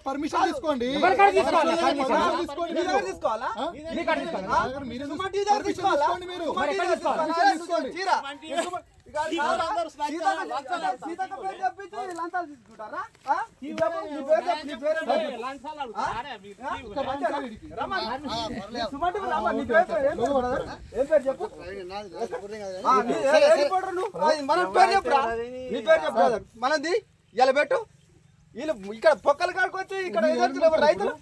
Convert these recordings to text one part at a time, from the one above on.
Permission తీసుకోండి. మనది ఇలా పెట్టు. వీళ్ళు ఇక్కడ పొక్కలు కాడుకొచ్చి ఇక్కడ రైతులు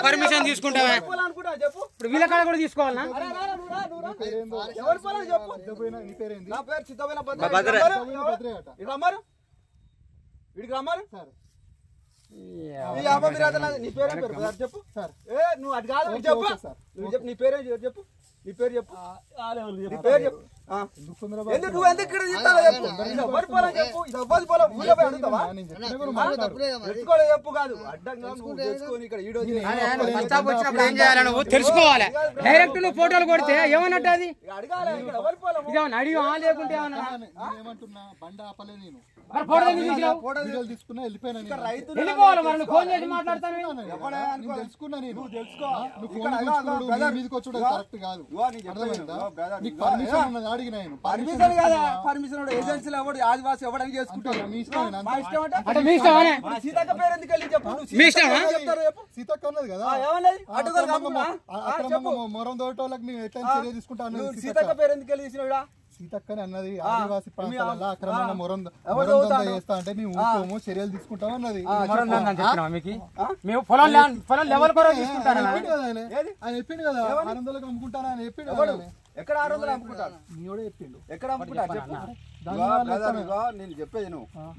పర్మిషన్ తీసుకుంటావా? ఇప్పుడు వీళ్ళ కాడ కూడా తీసుకోవాలన్నా? వీడికి రమ్మారు నీ పేరే పేరు చెప్పు. నువ్వు అది కాదు చెప్పు. నువ్వు చెప్పు నీ పేరే చెప్పు. నీ పేరు చెప్పు. నీ పేరు చెప్పు. ఎందుకు నువ్వు ఎందుకు ఇక్కడ ఎవరి పొలం చెప్పు. ఇది ఎవ్వరి పొలం ఊళ్ళో పోయి అడుగుతావా? తెచ్చుకోలే చెప్పు కాదు అడ్డంగా నువ్వు తెచ్చుకొని ఇక్కడ ఈడో వచ్చినప్పుడు ఏం చేయాలి నువ్వు తెలుసుకోవాలి. డైరెక్ట్ నువ్వు ఫోటోలు కొడితే ఏమన్నట్టు అది అడగాలి. ఇక్కడ ఎవరి పొలం ఇదేమన్నా అడిగా లేకుంటే ఏమంటున్నా బండ ఆపలే నేను తీసుకున్నా వెళ్ళిపోవాలి. మరి నువ్వు ఫోన్ చేసి మాట్లాడతాను తెలుసుకున్నా. నేను తెలుసుకో కరెక్ట్ కాదు. పర్మిషన్ కదా. పర్మిషన్ ఏజెన్సీలో ఎవడు ఆదివాసి ఎవడని చేసుకుంటారు. సీతక్క పేరు ఎందుకు వెళ్ళి చెప్పు. సీతక్క ఉన్నది కదా మొరం తోటోళ్ళకి మేము ఎట్లా చర్య తీసుకుంటాను. సీతక్క పేరు ఎందుకు వెళ్ళి తీసినవిడా? సీతక్కని అన్నది ఆదివాసి ప్రాంతాలలో అక్రమంగా మొరం చేస్తా అంటే మేము ఊరుకోము చర్యలు తీసుకుంటాం అన్నది. ఆయన చెప్పిండు కదా 600లకు అమ్ముకుంటాను ఆయన చెప్పిండు. ఎక్కడ 600 అమ్ముకుంటాను? చెప్పిండు. ఎక్కడ అమ్ముకుంటాను చెప్పు. నేను చెప్పేది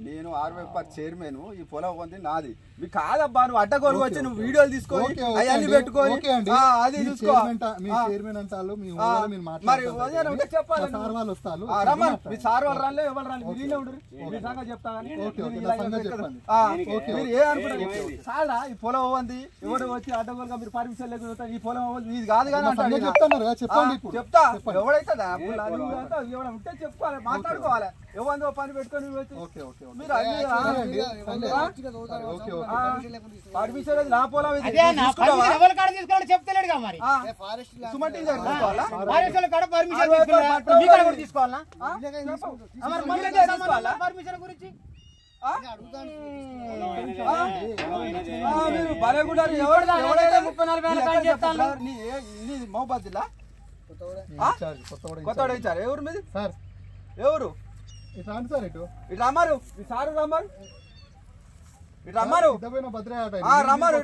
నేను ఆర్వైపర్ చైర్మన్. ఈ పొలం ఉంది నాది. మీకు కాదబ్బా నువ్వు అడ్డగోలు వచ్చి నువ్వు వీడియోలు తీసుకొని అవన్నీ పెట్టుకొని అది చూసుకో. మరి చెప్పాలి. రమ్మని మీ సార్ వాళ్ళు రాలే ఎవరు రాలి మీరే ఉండరు. మీ సంగతి చెప్తా. మీరు ఏ అనుకుంటారు సారా ఈ పొలం ఉంది ఎవరు వచ్చి అడ్డగోలుగా మీరు పర్మిషన్ లేకుండా ఈ పొలం ఇది కాదు కానీ చెప్తా. ఎవడైతుందా ఎవడ ఉంటే చెప్పుకోవాలి మాట్లాడుకోవాలి. ఎవరిదో పని పెట్టుకొని పర్మిషన్ నా పొలం చెప్తలేడు మరి తీసుకోవాలా పర్మిషన్ గురించి మహబాద్ జిల్లా కొత్త ఇచ్చారు. ఎవరు మీది సార్? ఎవరు సార్ ఇటు ఇటు రమ్మారు. మీ సారు రమ్మారు. ఇటు రమ్మారు. రమ్మారు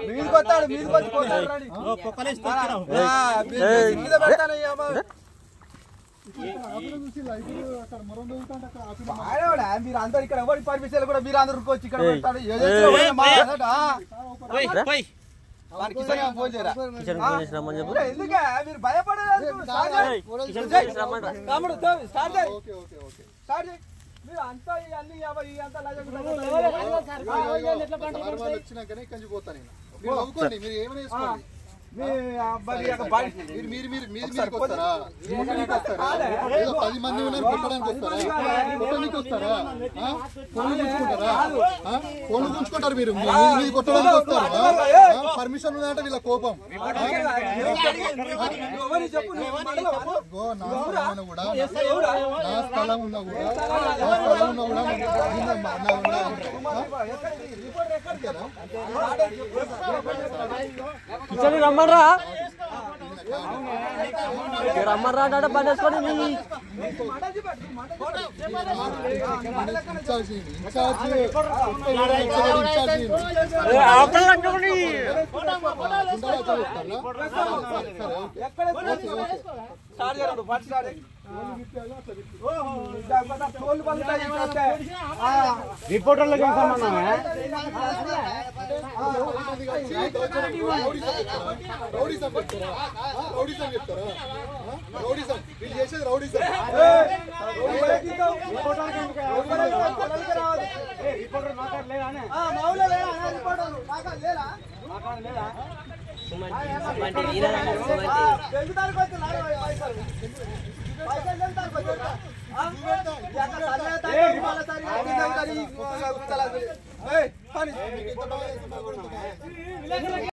మీదికి వస్తాడు. మీదికి వచ్చి మీరు అందరు ఇక్కడ ఎవరి పర్మిషన్ కూడా మీరు అందరు వచ్చి ఇక్కడ పెడతాడు. ఎందుకే మీరు భయపడలేదు. మీరు అంతా అన్ని అంతా కొనుక్కుంటారు మీరు కొట్టడానికి వస్తారా? పర్మిషన్ ఉందంటే వీళ్ళ కోపం. నా స్థలం ఉన్నా కూడా రమ్మరా రమ్మరా అంటే పని వేసుకొని స్టార్ట్ చేయండి ఫస్ట్ స్టార్ట్ చేయండి ఓహో తోలు పలుతాయి అంటే రిపోర్టర్లకు ఏం సంబంధం వీళ్ళు చేసేది రౌడీజం. రిపోర్టర్ మాట్లాడలేదా పైసలు